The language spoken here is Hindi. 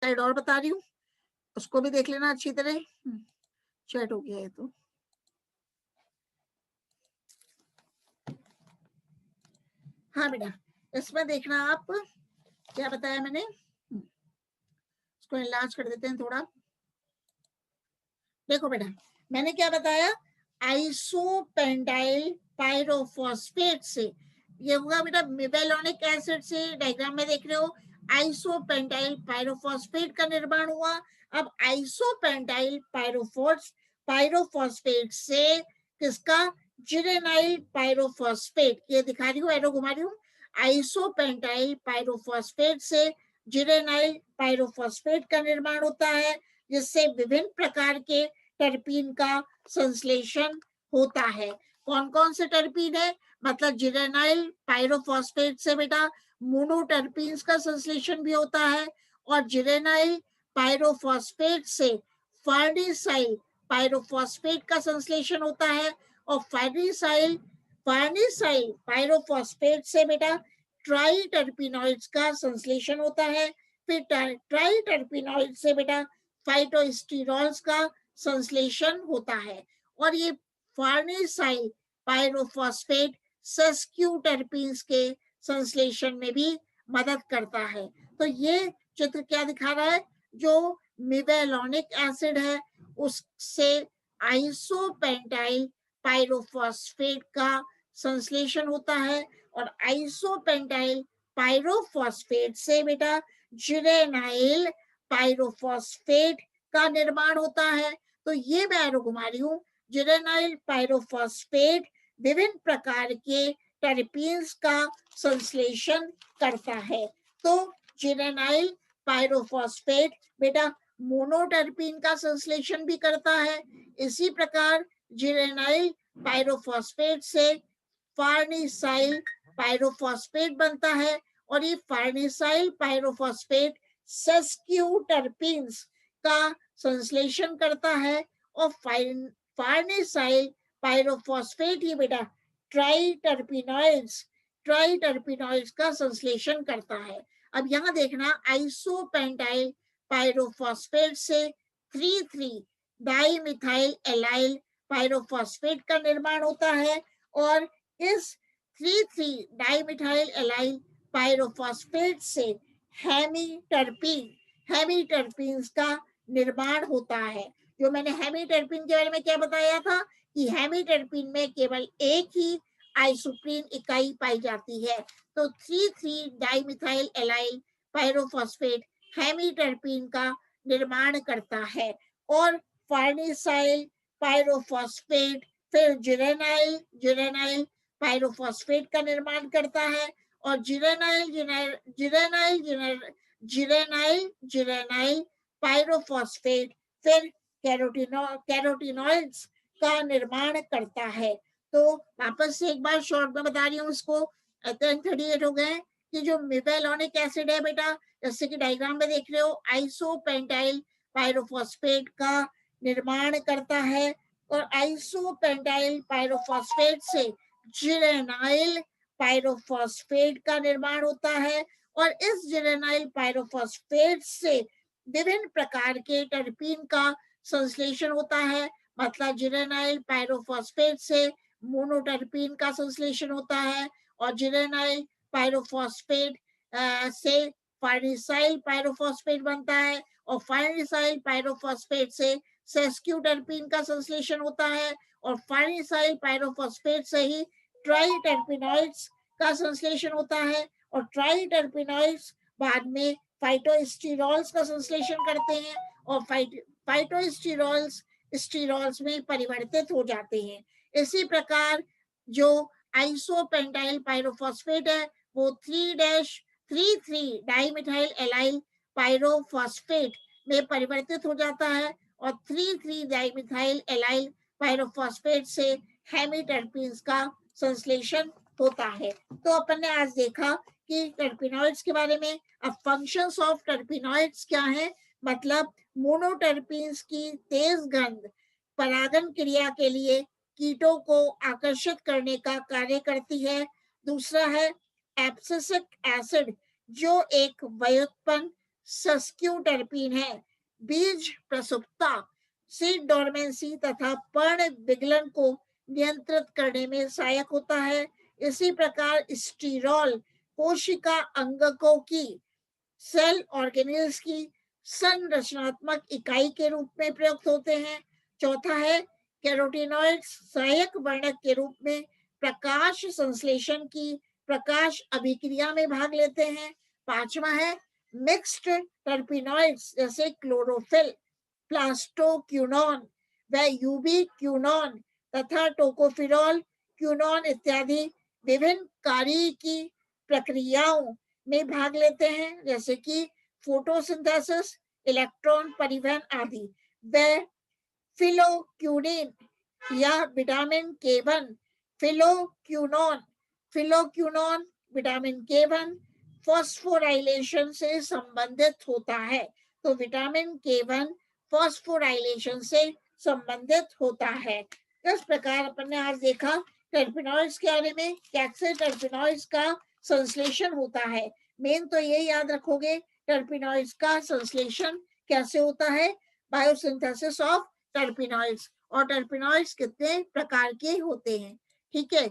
स्लाइड और बता रही हूँ, उसको भी देख लेना अच्छी तरह। चैट हो गया है तो हाँ बेटा, इसमें देखना आप क्या बताया मैंने, इसको इलाज कर देते हैं थोड़ा। देखो बेटा, मैंने क्या बताया, आइसोपेंटाइल पायरोफॉस्फेट से, ये होगा बेटा मेबेलोनिक एसिड से, डायग्राम में देख रहे हो आइसोपेंटाइल पायरोफॉस्फेट का निर्माण हुआ। अब आइसोपेंटाइल पायरोफॉस्फेट से किसका, जिरेनाइल पायरोफॉस्फेट, ये दिखा रही हूँ, एरो घुमा रही हूँ, आइसोपेंटाइल पायरोफॉस्फेट से जिरेनाइल पायरोफॉस्फेट का निर्माण होता है, जिससे विभिन्न प्रकार के टर्पीन का संश्लेषण होता है। कौन कौन से टर्पीन है, मतलब जिरेनाइल पायरोफॉस्फेट से बेटा मोनोटर्पीन्स का संश्लेषण भी होता है, और जिरेनाइल पायरोफॉस्फेट से फार्निसाइल पायरोफॉस्फेट का संश्लेषण होता है, और फार्निसाइल पायरोफॉस्फेट से बेटा ट्राइटर्पिनॉइड्स का संश्लेषण होता है। फिर ट्राइटर्पिनॉइड से बेटा फाइटोस्टेरॉल्स का संश्लेषण होता है, और ये फार्नेसाइल पायरोफॉस्फेट सेस्क्यूटर्पीन्स के संश्लेषण में भी मदद करता है। तो ये चित्र क्या दिखा रहा है, जो मेबेलोनिक एसिड है उससे आइसोपेंटाइल पायरोफॉस्फेट का संश्लेषण होता है, और आइसोपेंटाइल पायरोफॉस्फेट से बेटा जिरेनाइल पायरोफॉस्फेट का निर्माण होता है। तो ये मैं एरो घुमा रही हूँ, जिरेनाइल पायरोफॉस्फेट विभिन्न प्रकार के टर्पीन्स का संश्लेषण करता है। तो जिरेनाइल पायरोफॉस्फेट बेटा मोनोटर्पीन का संश्लेषण भी करता है। इसी प्रकार जिरेनाइल पायरोफॉस्फेट से फार्निसाइल पायरोफॉस्फेट बनता है, और ये फार्निसाइल पायरोफॉस्फेट सेस्क्यूटर्पीन्स का संश्लेषण करता है, और फार्निसाइल पायरोफॉस्फेट ही बेटा ट्राइटर्पिनॉइड्स का संश्लेषण करता है। अब यहाँ देखना, आइसोपेंटाइल पायरोफॉस्फेट से 3,3 डाइमिथाइल एलाइल पायरोफॉस्फेट का निर्माण होता है, और इस 3,3 डाइमिथाइल एलाइल पायरोफॉस्फेट से हेमीटर्पीन्स का निर्माण होता है। जो मैंने हेमीटर्पीन के बारे में क्या बताया था कि हेमीटर्पीन में केवल एक ही आइसोप्रीन इकाई पाई जाती है। तो 3,3 डाइमिथाइल एलाइल पायरोफॉस्फेट हेमीटर्पीन का निर्माण करता है, और फार्निसाइल पायरोफॉस्फेट फिर जिरेनाइल पायरोफॉस्फेट का निर्माण करता है, और जिरेनाइल पायरोफॉस्फेट फिर कैरोटिनॉइड्स का निर्माण करता है। तो वापस से एक बार शॉर्ट में बता रही हूँ इसको, 38 हो गए कि जो मेबेलोनिक एसिड है बेटा, जैसे कि डायग्राम में देख रहे हो, आइसोपेंटाइल पायरोफॉस्फेट का निर्माण करता है, और आइसोपेंटाइल पायरोफॉस्फेट से जिरेनाइल पायरोफॉस्फेट का निर्माण होता है, और इस जिरेनाइल पायरोफॉस्फेट से विभिन्न प्रकार के टर्पीन का संश्लेषण होता है। मतलब जिरेनाइल पायरोफॉस्फेट से मोनोटर्पीन का संश्लेषण होता है, और जिरेनाइल पायरोफॉस्फेट से फार्निसाइल पायरोफॉस्फेट बनता है, और फार्निसाइल पायरोफॉस्फेट से सेस्क्यूटर्पीन का संश्लेषण होता है, और फार्निसाइल पायरोफॉस्फेट से ही ट्राइटर्पिनॉइड्स का संश्लेषण होता है, और ट्राइटर्पिनॉइड्स बाद में फाइटोस्टेरॉल्स का संश्लेषण करते हैं, और फाइटोस्टेरॉल्स में परिवर्तित हो जाते हैं। इसी प्रकार जो आइसोपेंटाइल पायरोफॉस्फेट है वो 3-3 डाइमिथाइल एलाइल पायरोफॉस्फेट में परिवर्तित हो जाता है, और 3,3 डाइमिथाइल एलाइल पायरोफॉस्फेट से हेमीटर्पीन्स का संश्लेषण होता है। तो अपन ने आज देखा कि टर्पिनॉइड्स के बारे में। अब फंक्शंस ऑफ टर्पिनॉइड्स क्या है, मतलब मोनोटर्पीन्स की तेज गंध परागन क्रिया के लिए कीटों को आकर्षित करने का कार्य करती है। दूसरा है एब्सिसिक एसिड, जो एक व्युत्पन्न सस्क्यूटर्पीन है। बीज प्रसुप्ता सीड डोरमेंसी तथा पर्ण विगलन को नियंत्रित करने में सहायक होता है। इसी प्रकार स्टीरॉल कोशिका अंगकों की सेल ऑर्गेनेल्स की संरचनात्मक इकाई के रूप में प्रयुक्त होते हैं। चौथा है कैरोटीनॉइड्स सहायक वर्णक के रूप में प्रकाश संश्लेषण की प्रकाश अभिक्रिया में भाग लेते हैं। पांचवा है मिक्स्ड टर्पिनॉइड्स जैसे क्लोरोफिल, प्लास्टोक्यूनॉन व यूबी क्यूनॉन तथा टोकोफिरॉल क्यूनॉन इत्यादि विभिन्न कार्य की प्रक्रियाओं में भाग लेते हैं, जैसे कि फोटोसिंथेसिस, इलेक्ट्रॉन परिवहन आदि। व फिलोक्यूनिन या vitamin K1, फिलोक्यूनॉन vitamin K1 phosphorylation से संबंधित होता है। तो विटामिन के1 फॉस्फोराइलेशन से संबंधित होता है। इस प्रकार अपन ने आज देखा टर्पिनॉइड्स के बारे में, कैसे टर्पिनॉइड्स का संश्लेषण होता है। मेन तो ये याद रखोगे टर्पिनॉइड्स का संश्लेषण कैसे होता है, बायोसिंथेसिस ऑफ टर्पिनॉइड्स, और टर्पिनॉइड्स कितने प्रकार के होते हैं। ठीक है,